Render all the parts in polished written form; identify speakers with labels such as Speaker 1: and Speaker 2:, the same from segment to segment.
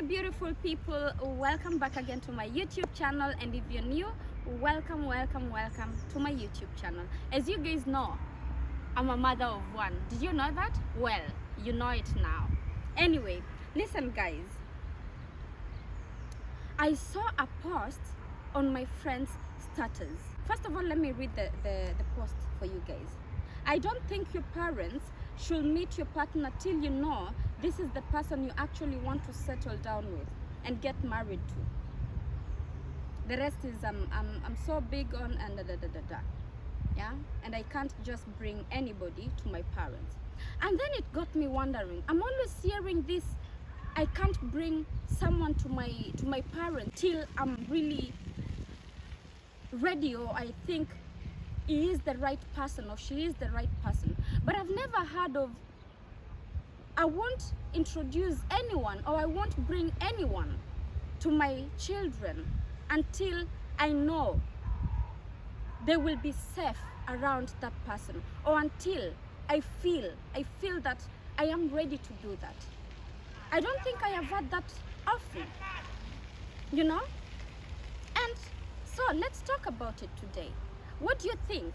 Speaker 1: Hi beautiful people, welcome back again to my YouTube channel, and if you're new, welcome to my YouTube channel. As you guys know, I'm a mother of one. Did you know that? Well, you know it now. Anyway, listen guys, I saw a post on my friend's status. First of all, let me read the post for you guys. I don't think your parents should meet your partner till you know this is the person you actually want to settle down with and get married to. The rest is I'm so big on and yeah, and I can't just bring anybody to my parents. And then it got me wondering. I'm always hearing this, I can't bring someone to my parents till I'm really ready, or I think he is the right person or she is the right person. But I've never heard of I won't introduce anyone or I won't bring anyone to my children until I know they will be safe around that person, or until I feel that I am ready to do that. I don't think I have had that often, you know? And so let's talk about it today. What do you think?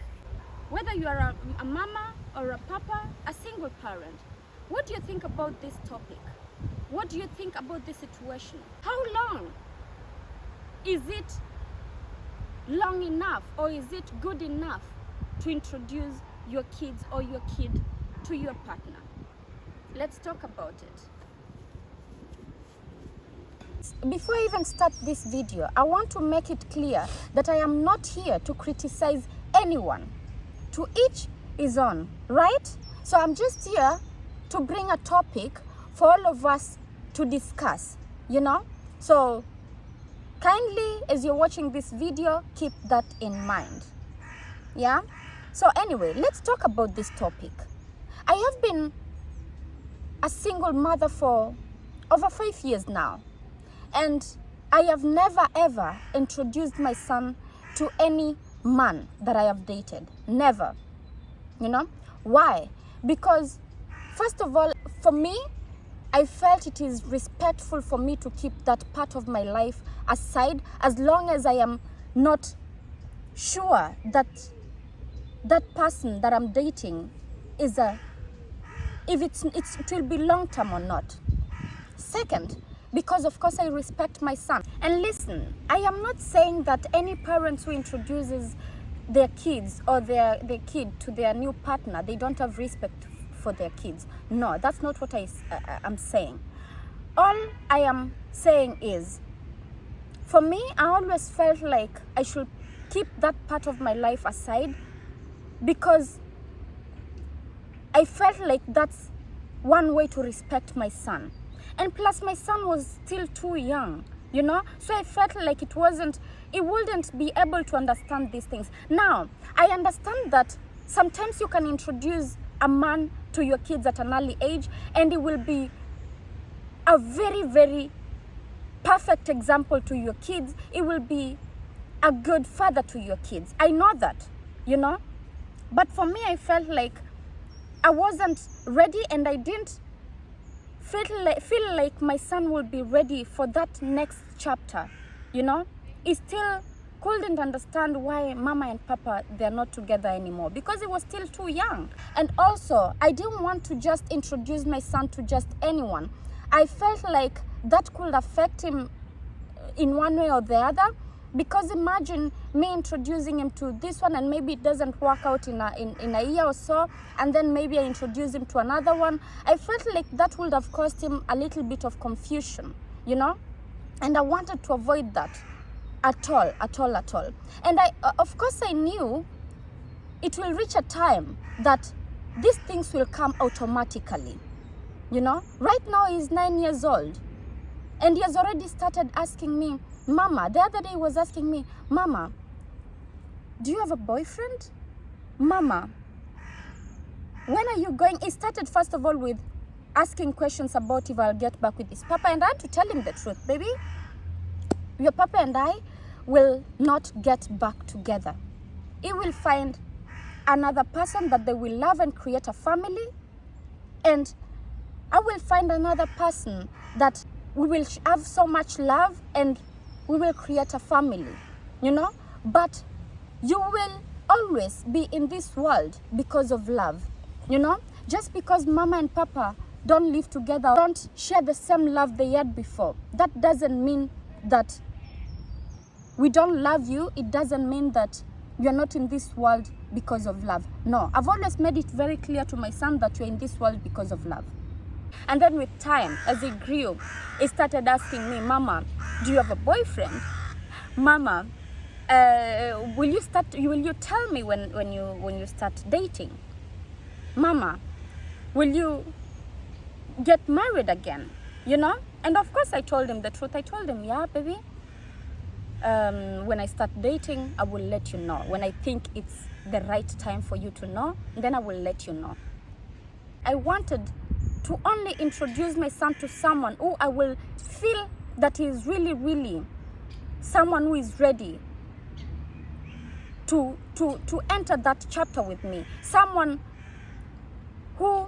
Speaker 1: Whether you are a mama or a papa, a single parent, what do you think about this topic? What do you think about this situation? How long? Is it long enough, or is it good enough to introduce your kids or your kid to your partner? Let's talk about it. Before I even start this video, I want to make it clear that I am not here to criticize anyone. To each his own, right? So I'm just here to bring a topic for all of us to discuss, you know? So kindly, as you're watching this video, keep that in mind. Yeah? So anyway, let's talk about this topic. I have been a single mother for over 5 years now. And I have never ever introduced my son to any man that I have dated. Never. You know? Why? Because, first of all, for me, I felt it is respectful for me to keep that part of my life aside, as long as I am not sure that that person that I'm dating is if it will be long term or not. Second, because of course I respect my son. And listen, I am not saying that any parents who introduces their kids or their kid to their new partner, they don't have respect for their kids. No, that's not what I'm saying. All I am saying is, for me, I always felt like I should keep that part of my life aside, because I felt like that's one way to respect my son. And plus, my son was still too young, you know? So I felt like he wouldn't be able to understand these things. Now, I understand that sometimes you can introduce a man to your kids at an early age, and he will be a very, very perfect example to your kids. He will be a good father to your kids. I know that, you know? But for me, I felt like I wasn't ready, and I didn't feel like my son will be ready for that next chapter, you know? He still couldn't understand why mama and papa, they're not together anymore, because he was still too young. And also, I didn't want to just introduce my son to just anyone. I felt like that could affect him in one way or the other, because imagine me introducing him to this one and maybe it doesn't work out in a year or so, and then maybe I introduce him to another one. I felt like that would have caused him a little bit of confusion, you know? And I wanted to avoid that at all. And of course I knew it will reach a time that these things will come automatically, you know? Right now he's 9 years old, and he has already started asking me, Mama, the other day he was asking me, Mama, do you have a boyfriend? Mama, when are you going? He started first of all with asking questions about if I'll get back with his papa, and I had to tell him the truth. Baby, your papa and I will not get back together. He will find another person that they will love and create a family, and I will find another person that we will have so much love and we will create a family, you know. But you will always be in this world because of love, you know. Just because mama and papa don't live together, don't share the same love they had before, that doesn't mean that we don't love you. It doesn't mean that you're not in this world because of love. No, I've always made it very clear to my son that you're in this world because of love. And then with time, as he grew, he started asking me, Mama, do you have a boyfriend? Mama, will you tell me when you start dating? Mama, will you get married again? You know? And of course I told him the truth. I told him, yeah, baby, when I start dating, I will let you know. When I think it's the right time for you to know, then I will let you know. I wanted to only introduce my son to someone who I will feel that he is really, really someone who is ready to enter that chapter with me. Someone who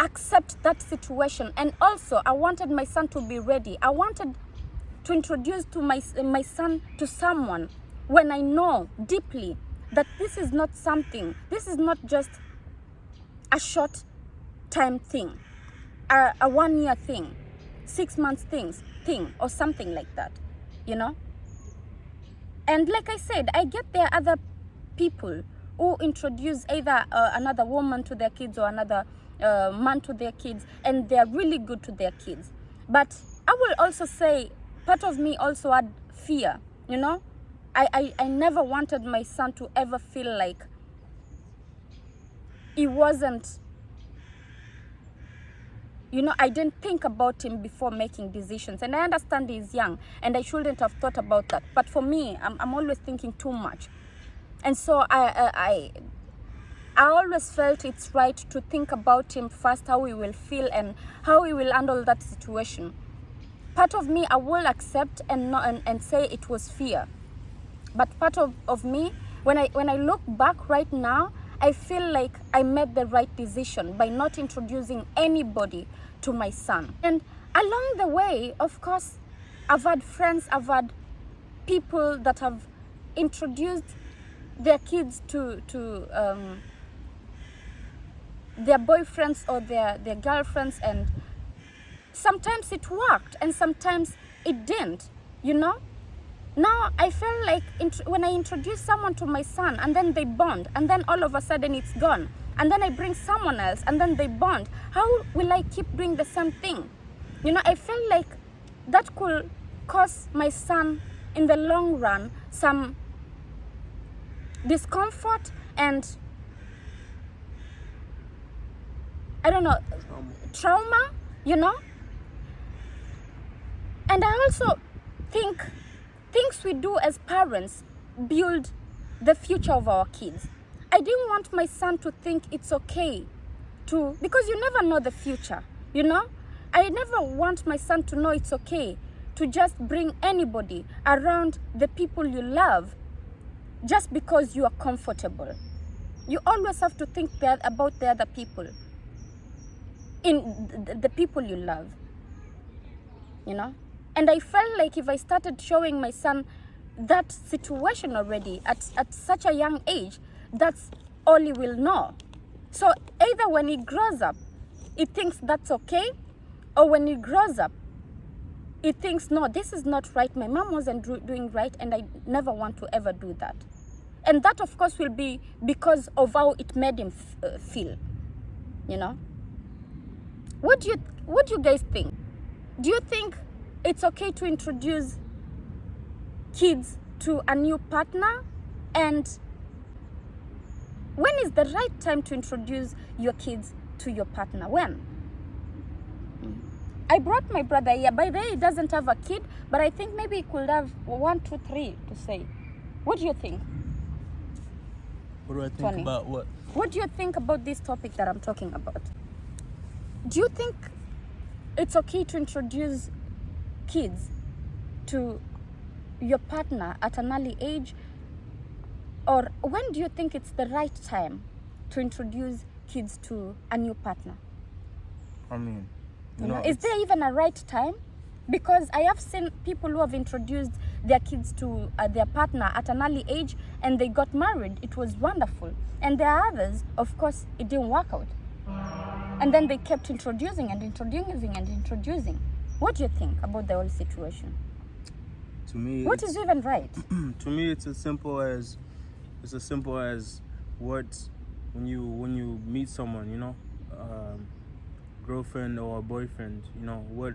Speaker 1: accepts that situation. And also, I wanted my son to be ready. I wanted to introduce to my son to someone when I know deeply that this is not something, this is not just a short time thing, a 1 year thing, 6 months thing, or something like that, you know. And like I said, I get there are other people who introduce either another woman to their kids or another man to their kids, and they're really good to their kids. But I will also say, part of me also had fear, you know. I never wanted my son to ever feel like he wasn't, you know, I didn't think about him before making decisions. And I understand he's young and I shouldn't have thought about that. But for me, I'm always thinking too much. And so I always felt it's right to think about him first, how he will feel and how he will handle that situation. Part of me, I will accept and say it was fear. But part of me, when I look back right now, I feel like I made the right decision by not introducing anybody to my son. And along the way, of course, I've had friends, I've had people that have introduced their kids to their boyfriends or their girlfriends, and sometimes it worked and sometimes it didn't, you know. Now I feel like when I introduce someone to my son and then they bond and then all of a sudden it's gone, and then I bring someone else and then they bond, how will I keep doing the same thing? You know, I feel like that could cause my son in the long run some discomfort and, I don't know, trauma, you know. And I also think things we do as parents build the future of our kids. I didn't want my son to think it's okay to, because you never know the future, you know. I never want my son to know it's okay to just bring anybody around the people you love just because you are comfortable. You always have to think about the other people, in the people you love, you know. And I felt like if I started showing my son that situation already at such a young age, that's all he will know. So either when he grows up, he thinks that's okay, or when he grows up, he thinks, no, this is not right. My mom wasn't doing right, and I never want to ever do that. And that, of course, will be because of how it made him feel, you know. What do you guys think? Do you think it's okay to introduce kids to a new partner? And when is the right time to introduce your kids to your partner? When? I brought my brother here. By the way, he doesn't have a kid, but I think maybe he could have 1, 2, 3 to say. What do you think?
Speaker 2: What do I think
Speaker 1: Tony,
Speaker 2: about what?
Speaker 1: What do you think about this topic that I'm talking about? Do you think it's okay to introduce kids to your partner at an early age? Or when do you think it's the right time to introduce kids to a new partner?
Speaker 2: I mean, You know,
Speaker 1: is there even a right time? Because I have seen people who have introduced their kids to their partner at an early age and they got married. It was wonderful. And there are others, of course, it didn't work out. And then they kept introducing and introducing and introducing. What do you think about the whole situation?
Speaker 2: To me,
Speaker 1: what is even right?
Speaker 2: To me, it's as simple as what when you meet someone, you know, girlfriend or boyfriend, you know, what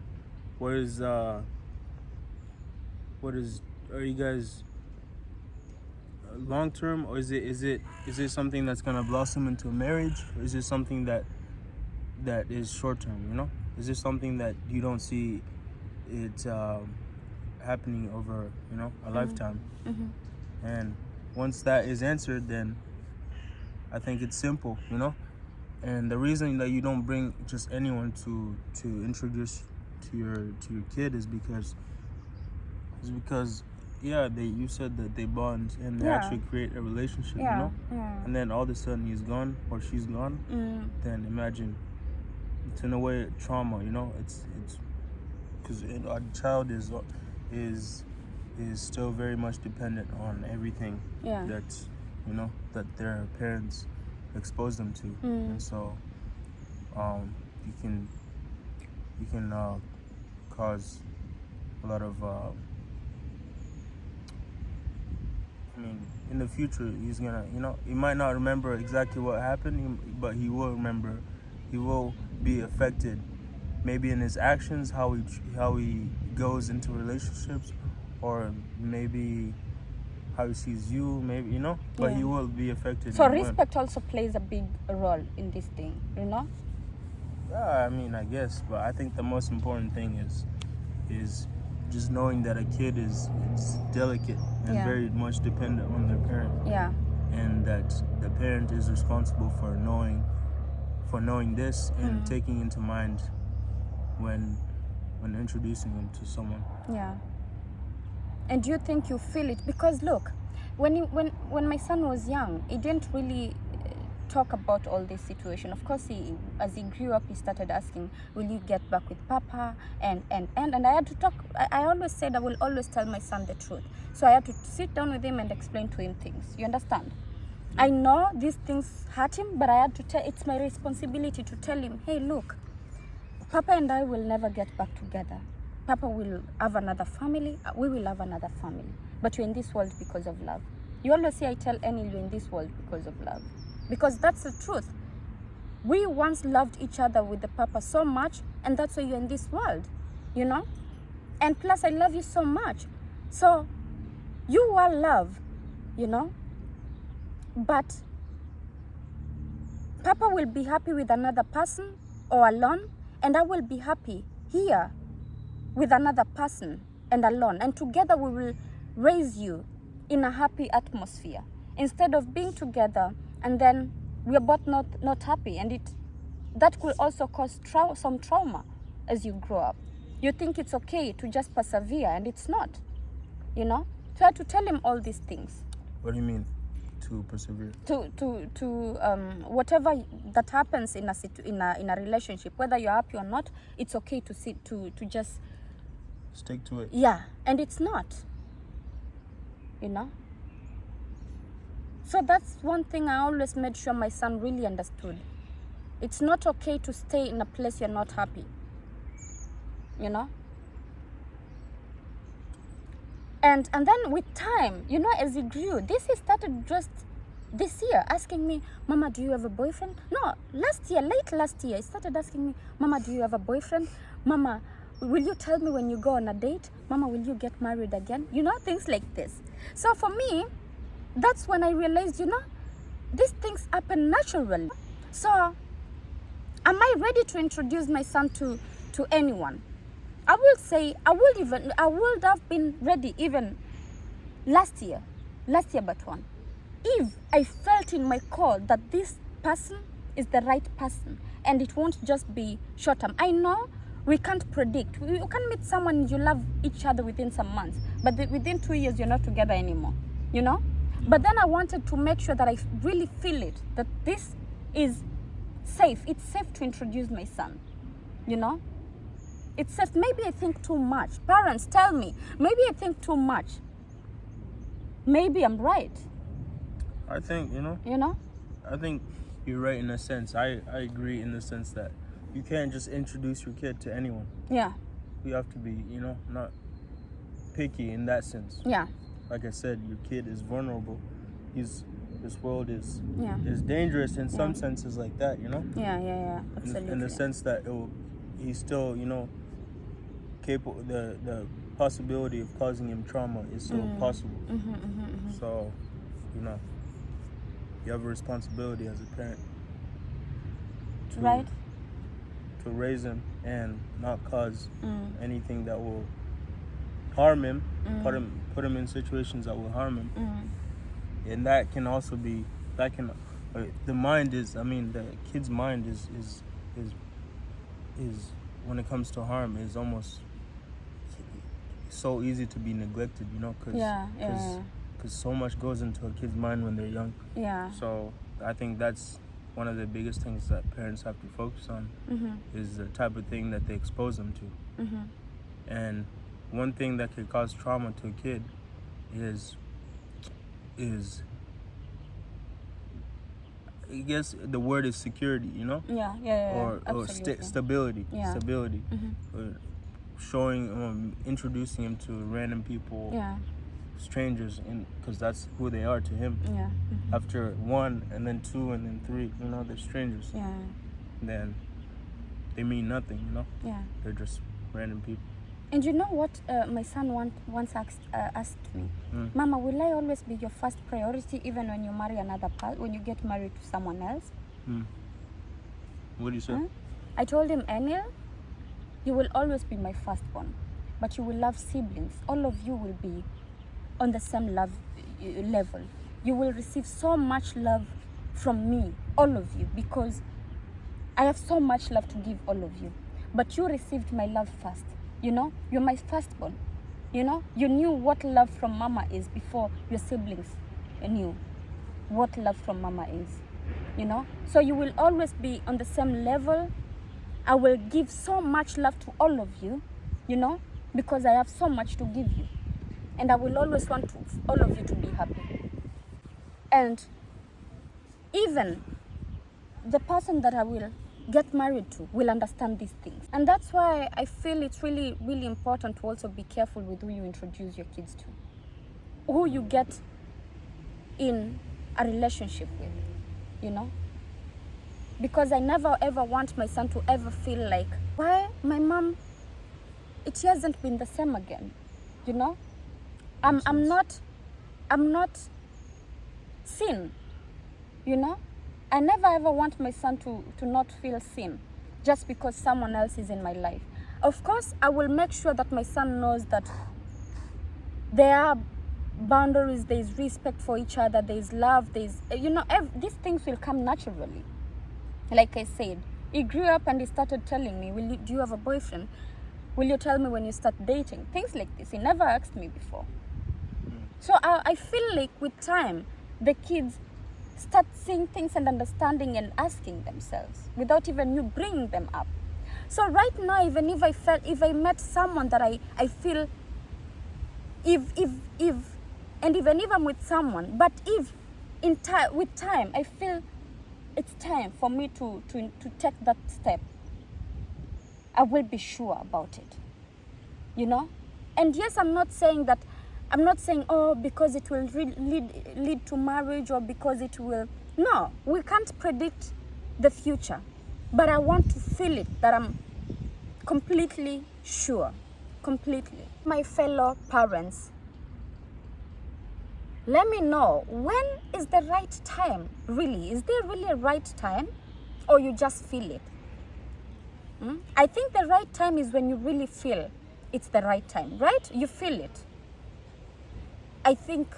Speaker 2: is are you guys long term, or is it something that's gonna blossom into a marriage, or is it something that is short term? You know, is this something that you don't see it happening over, you know, a lifetime? And once that is answered, then I think it's simple, you know. And the reason that you don't bring just anyone to introduce to your kid is because you said that they bond and they actually create a relationship, you know. And then all of a sudden he's gone or she's gone. Then imagine, it's in a way trauma, you know. It's because a child is still very much dependent on everything that's, you know, that their parents expose them to. And so you can cause a lot of I mean, in the future he's gonna, you know, he might not remember exactly what happened, but he will remember. He will be affected, maybe in his actions, how he goes into relationships, or maybe how he sees you, maybe, you know. But he will be affected.
Speaker 1: So respect also plays a big role in this thing, you know.
Speaker 2: Yeah, I mean, I guess, but I think the most important thing is just knowing that a kid is delicate and very much dependent on their parent.
Speaker 1: Yeah.
Speaker 2: And that the parent is responsible for knowing this and taking into mind when introducing them to someone.
Speaker 1: Yeah. And do you think you feel it? Because look, when my son was young, he didn't really talk about all this situation. Of course, as he grew up, he started asking, will you get back with Papa? And I had to talk. I always said I will always tell my son the truth. So I had to sit down with him and explain to him things. You understand? I know these things hurt him, but I had to tell, it's my responsibility to tell him, hey, look, Papa and I will never get back together. Papa will have another family, we will have another family. But you're in this world because of love. You always say, I tell Annie, you're in this world because of love. Because that's the truth. We once loved each other with the Papa so much, and that's why you're in this world, you know? And plus, I love you so much. So, you are love, you know? But Papa will be happy with another person or alone, and I will be happy here with another person and alone. And together we will raise you in a happy atmosphere. Instead of being together and then we are both not happy, and that could also cause some trauma as you grow up. You think it's okay to just persevere, and it's not, you know. So I had to tell him all these things.
Speaker 2: What do you mean, to persevere?
Speaker 1: To whatever that happens in a relationship, whether you're happy or not, it's okay to just
Speaker 2: stick to it.
Speaker 1: Yeah, and it's not, you know. So that's one thing I always made sure my son really understood. It's not okay to stay in a place you're not happy, you know. And then with time, you know, as he grew, he started just this year asking me, Mama, do you have a boyfriend? No, late last year, he started asking me, Mama, do you have a boyfriend? Mama, will you tell me when you go on a date? Mama, will you get married again? You know, things like this. So for me, that's when I realized, you know, these things happen naturally. So am I ready to introduce my son to anyone? I will say I would have been ready even last year but one. If I felt in my core that this person is the right person and it won't just be short term. I know we can't predict. You can meet someone, you love each other within some months, but within 2 years you're not together anymore, you know? But then I wanted to make sure that I really feel it, that this is safe. It's safe to introduce my son, you know? It's safe. Maybe I think too much. Parents, tell me. Maybe I think too much. Maybe I'm right.
Speaker 2: I think, I think you're right in a sense. I agree in the sense that you can't just introduce your kid to anyone.
Speaker 1: Yeah.
Speaker 2: You have to be, not picky in that sense.
Speaker 1: Yeah.
Speaker 2: Like I said, your kid is vulnerable. This world is dangerous in some
Speaker 1: Yeah.
Speaker 2: senses like that,
Speaker 1: Yeah. Absolutely.
Speaker 2: In the sense that he's still, capable. The possibility of causing him trauma is still possible. So, you have a responsibility as a parent to raise him and not cause anything that will harm him, put him in situations that will harm him. And that can also be, the mind is, the kid's mind is when it comes to harm, is almost so easy to be neglected, because so much goes into a kid's mind when they're young.
Speaker 1: Yeah.
Speaker 2: So I think that's one of the biggest things that parents have to focus on, is the type of thing that they expose them to. And one thing that could cause trauma to a kid is I guess the word is security, or stability.
Speaker 1: Yeah.
Speaker 2: Stability. Showing, introducing him to random people, strangers, because that's who they are to him.
Speaker 1: Yeah.
Speaker 2: After 1 and then 2 and then 3, they're strangers.
Speaker 1: Yeah.
Speaker 2: Then they mean nothing,
Speaker 1: Yeah.
Speaker 2: They're just random people.
Speaker 1: And you know what my son once asked me? Mama, will I always be your first priority even when you marry when you get married to someone else?
Speaker 2: What do you say?
Speaker 1: I told him, Enil, you will always be my firstborn, but you will love siblings. All of you will be on the same love level. You will receive so much love from me, all of you, because I have so much love to give all of you. But you received my love first. You're my firstborn. You knew what love from mama is before your siblings knew what love from mama is. So you will always be on the same level. I will give so much love to all of you, because I have so much to give you. And I will always want all of you to be happy. And even the person that I will get married to will understand these things. And that's why I feel it's really, really important to also be careful with who you introduce your kids to, who you get in a relationship with, Because I never ever want my son to ever feel like, why my mom, it hasn't been the same again, I'm not seen, I never ever want my son to not feel seen just because someone else is in my life. Of course, I will make sure that my son knows that there are boundaries, there is respect for each other, there is love, these things will come naturally. Like I said, he grew up and he started telling me, do you have a boyfriend? Will you tell me when you start dating? Things like this. He never asked me before. So I feel like with time, the kids start seeing things and understanding and asking themselves without even you bringing them up. So right now, even if I met someone that I feel, and even if I'm with someone, but if with time, I feel it's time for me to take that step, I will be sure about it, And yes, I'm not saying, oh, because it will lead to marriage, or because it will. No, we can't predict the future. But I want to feel it, that I'm completely sure. Completely. My fellow parents, let me know, when is the right time, really? Is there really a right time? Or you just feel it? I think the right time is when you really feel it's the right time, right? You feel it. I think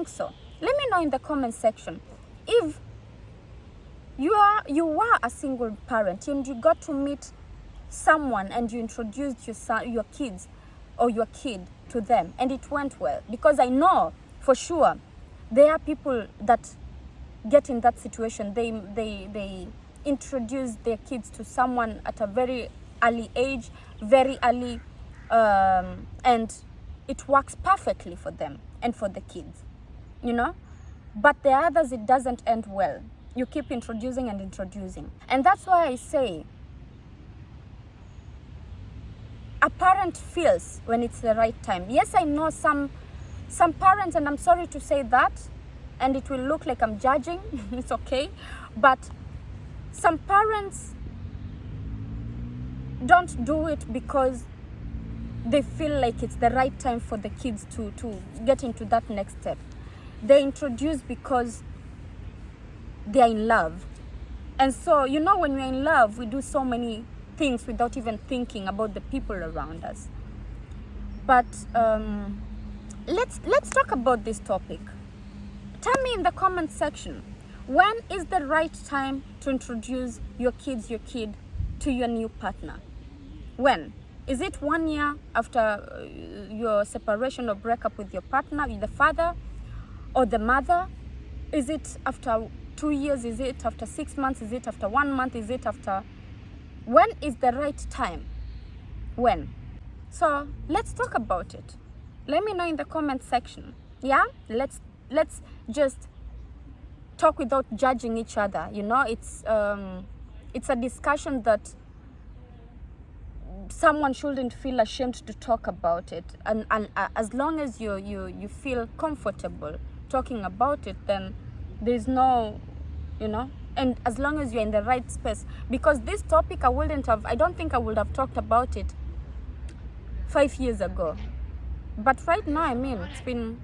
Speaker 1: so. Let me know in the comment section if you are a single parent and you got to meet someone and you introduced your kids or your kid to them and it went well. Because I know for sure there are people that get in that situation. They introduce their kids to someone at a very early age, very early, and it works perfectly for them and for the kids, you know. But the others, it doesn't end well. You keep introducing and introducing. And that's why I say a parent feels when it's the right time. Yes, I know some parents, and I'm sorry to say that, and it will look like I'm judging, it's okay, but some parents don't do it because they feel like it's the right time for the kids to get into that next step. They introduce because they are in love. And so, you know, when we're in love, we do so many things without even thinking about the people around us. But let's talk about this topic. Tell me in the comment section, when is the right time to introduce your kid to your new partner? When? Is it 1 year after your separation or breakup with your partner, with the father or the mother? Is it after 2 years? Is it after 6 months? Is it after 1 month? Is it after... When is the right time? When? So let's talk about it. Let me know in the comment section. Yeah? Let's just talk without judging each other. You know, it's a discussion that someone shouldn't feel ashamed to talk about it, and as long as you feel comfortable talking about it, then there's no, you know, and as long as you're in the right space. Because this topic, I don't think I would have talked about it 5 years ago, but right now, I mean, it's been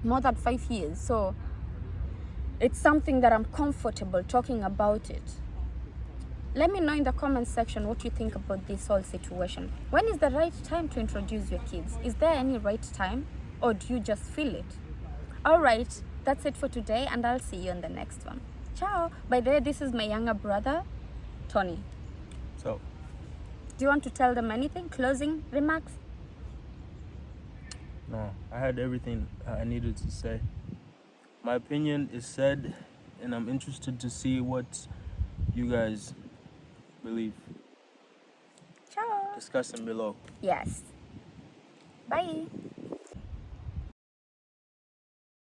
Speaker 1: more than 5 years, so it's something that I'm comfortable talking about it. Let me know in the comment section what you think about this whole situation. When is the right time to introduce your kids? Is there any right time, or do you just feel it? All right, that's it for today, and I'll see you in the next one. Ciao. By the way, this is my younger brother, Tony.
Speaker 2: So,
Speaker 1: do you want to tell them anything? Closing remarks?
Speaker 2: no, I had everything I needed to say. My opinion is said, and I'm interested to see what you guys believe.
Speaker 1: Ciao.
Speaker 2: Discuss them below.
Speaker 1: Yes. Bye.